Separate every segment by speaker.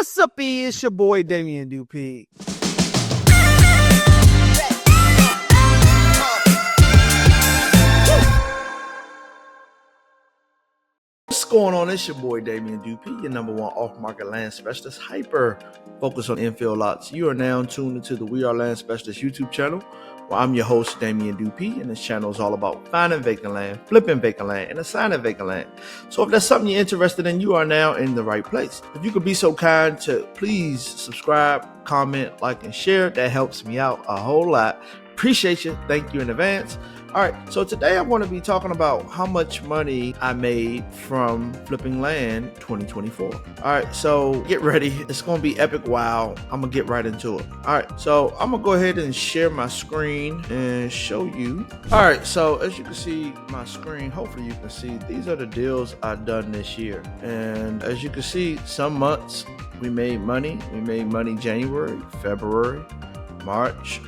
Speaker 1: What's up, E? It's your boy Damian Dupe. What's going on? It's your boy Damian Dupe, your number one off-market land specialist, hyper focused on infill lots. You are now tuned into the We Are Land Specialist YouTube channel, where I'm your host, Damian Dupe, and this channel is all about finding vacant land, flipping vacant land, and assigning vacant land. So if that's something you're interested in, you are now in the right place. If you could be so kind to please subscribe, comment, like, and share, that helps me out a whole lot. Appreciate you. Thank you in advance. All right, so today I want to be talking about how much money I made from flipping land 2024. All right, so get ready. It's going to be epic. Wow. I'm going to get right into it. All right, so I'm going to go ahead and share my screen and show you. All right, so as you can see my screen, hopefully you can see, these are the deals I've done this year. And as you can see, some months we made money. We made money January, February, March,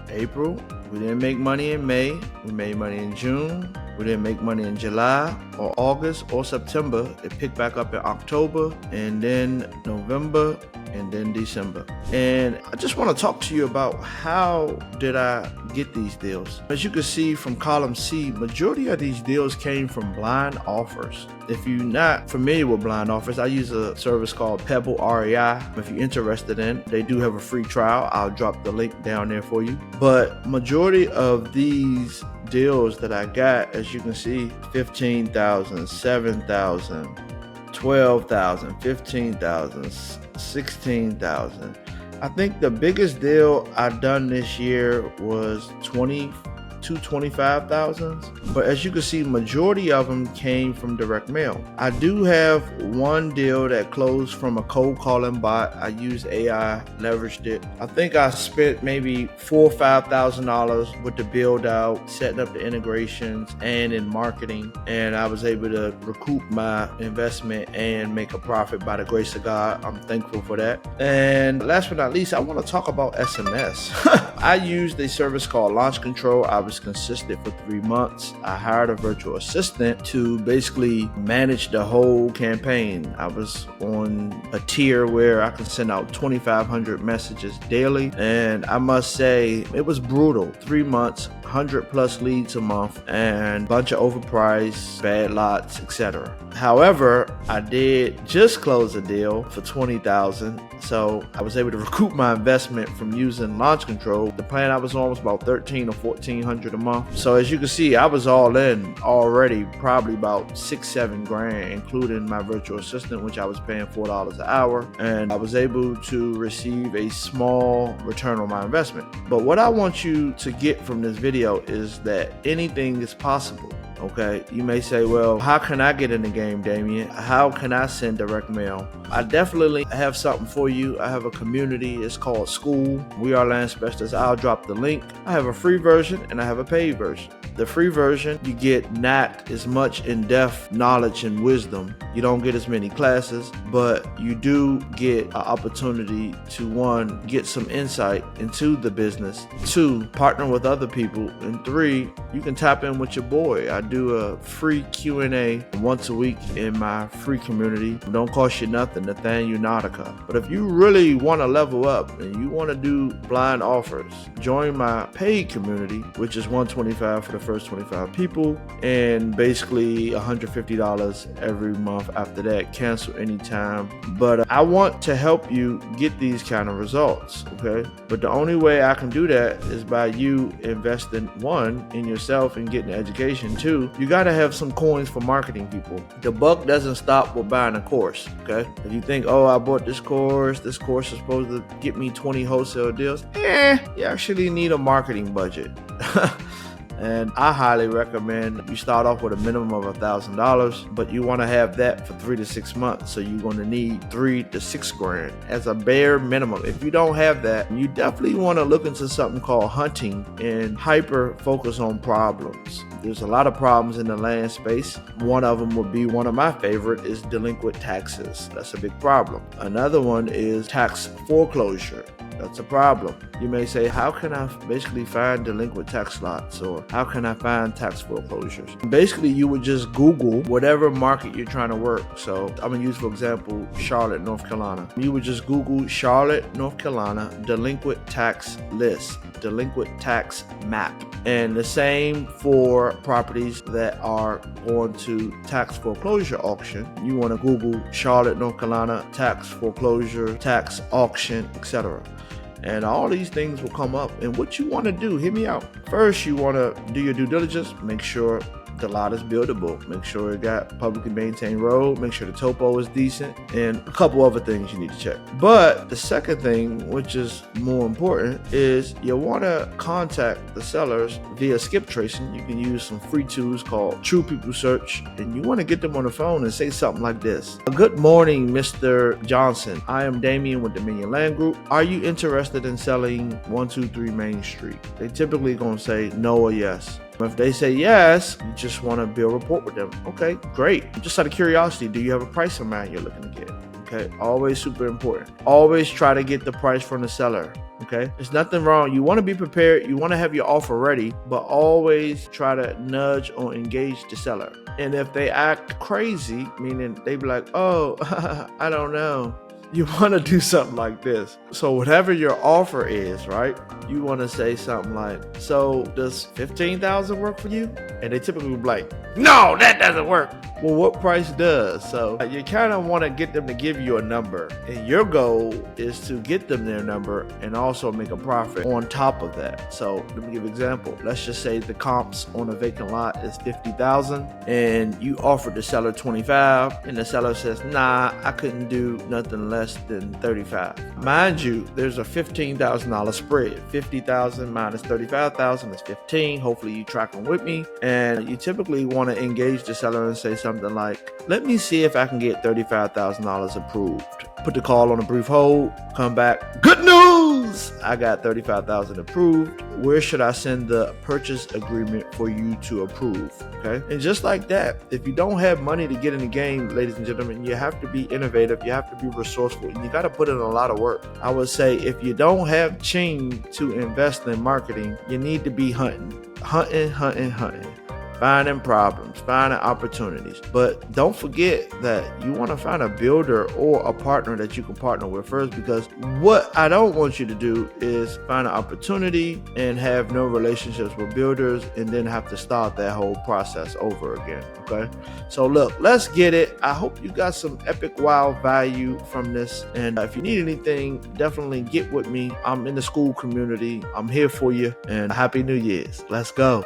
Speaker 1: April. We didn't make money in May. We made money in June. We didn't make money in July or August or September. It picked back up in October, and then November, and then December. And I just want to talk to you about how did I get these deals. As you can see from column C, majority of these deals came from blind offers. If you're not familiar with blind offers, I use a service called Pebble REI. If you're interested in, they do have a free trial. I'll drop the link down there for you. But majority of these deals that I got, as you can see, 15,000, 7,000, 12,000, 15,000, 16,000. I think the biggest deal I've done this year was 25,000. But as you can see, majority of them came from direct mail. I do have one deal that closed from a cold calling bot. I used AI, leveraged it. I think I spent maybe $4,000 or $5,000 with the build out, setting up the integrations and in marketing. And I was able to recoup my investment and make a profit by the grace of God. I'm thankful for that. And last but not least, I want to talk about SMS. I used a service called Launch Control. I was consistent for 3 months. I hired a virtual assistant to basically manage the whole campaign. I was on a tier where I can send out 2,500 messages daily. And I must say, it was brutal. 3 months, 100 plus leads a month, and a bunch of overpriced, bad lots, etc. However, I did just close a deal for 20,000. So I was able to recoup my investment from using Launch Control. The plan I was on was about 13 or 1,400 a month. So as you can see, I was all in already, probably about 6-7 grand, including my virtual assistant, which I was paying $4 an hour. And I was able to receive a small return on my investment. But what I want you to get from this video is that anything is possible. Okay, you may say, well, how can I get in the game, Damian? How can I send direct mail? I definitely have something for you. I have a community. It's called School. We Are Land Specialists. I'll drop the link. I have a free version and I have a paid version. The free version, you get not as much in-depth knowledge and wisdom. You don't get as many classes, but you do get an opportunity to, 1, get some insight into the business, 2, partner with other people, and 3, you can tap in with your boy. I do a free Q&A once a week in my free community. It don't cost you nothing, Nathaniel Nautica. But if you really want to level up and you want to do blind offers, join my paid community, which is $125 for the first 25 people, and basically $150 every month after that. Cancel anytime. But I want to help you get these kind of results, okay? But the only way I can do that is by you investing, 1, in yourself and getting education. 2, you got to have some coins for marketing people. The buck doesn't stop with buying a course, okay? If you think, oh, I bought this course is supposed to get me 20 wholesale deals, you actually need a marketing budget. And I highly recommend you start off with a minimum of $1,000, but you want to have that for 3 to 6 months. So you're going to need 3 to 6 grand as a bare minimum. If you don't have that, you definitely want to look into something called hunting and hyper focus on problems. There's a lot of problems in the land space. One of them would be, one of my favorite is delinquent taxes. That's a big problem. Another one is tax foreclosure. That's a problem. You may say, how can I basically find delinquent tax lots? Or how can I find tax foreclosures? Basically, you would just Google whatever market you're trying to work. So I'm gonna use, for example, Charlotte, North Carolina. You would just Google Charlotte, North Carolina, delinquent tax list, delinquent tax map. And the same for properties that are going to tax foreclosure auction. You want to Google Charlotte, North Carolina, tax foreclosure, tax auction, etc. And all these things will come up. And what you want to do, hear me out. First, you want to do your due diligence, make sure the lot is buildable, make sure it got publicly maintained road, make sure the topo is decent, and a couple other things you need to check. But the second thing, which is more important, is you want to contact the sellers via skip tracing. You can use some free tools called True People Search, and you want to get them on the phone and say something like this. Good morning, Mr. Johnson. I am Damien with Dominion Land Group. Are you interested in selling 123 Main Street? They typically going to say no or yes. If they say yes, you just want to build rapport with them. Okay, great. Just out of curiosity, do you have a price in mind you're looking to get? Okay, always super important. Always try to get the price from the seller. Okay, there's nothing wrong. You want to be prepared. You want to have your offer ready, but always try to nudge or engage the seller. And if they act crazy, meaning they be like, oh, I don't know, you want to do something like this. So whatever your offer is, right, you want to say something like, so does $15,000 work for you? And they typically will be like, no, that doesn't work. Well, what price does? So you kind of want to get them to give you a number, and your goal is to get them their number and also make a profit on top of that. So let me give an example. Let's just say the comps on a vacant lot is $50,000 and you offered the seller $25,000 and the seller says, nah, I couldn't do nothing less than $35,000. Mind you, there's a $15,000 spread. $50,000 minus $35,000 is $15,000. Hopefully you tracking with me. And you typically want to engage the seller and say something like, let me see if I can get $35,000 approved. Put the call on a brief hold, come back. Good news! I got $35,000 approved. Where should I send the purchase agreement for you to approve? Okay. And just like that, if you don't have money to get in the game, ladies and gentlemen, you have to be innovative. You have to be resourceful, and you got to put in a lot of work. I would say if you don't have ching to invest in marketing, you need to be hunting, finding problems, finding opportunities. But don't forget that you want to find a builder or a partner that you can partner with first, because what I don't want you to do is find an opportunity and have no relationships with builders and then have to start that whole process over again. Okay, so look, let's get it. I hope you got some epic wow value from this, and if you need anything, definitely get with me. I'm in the school community. I'm here for you, and Happy New Year's. Let's go.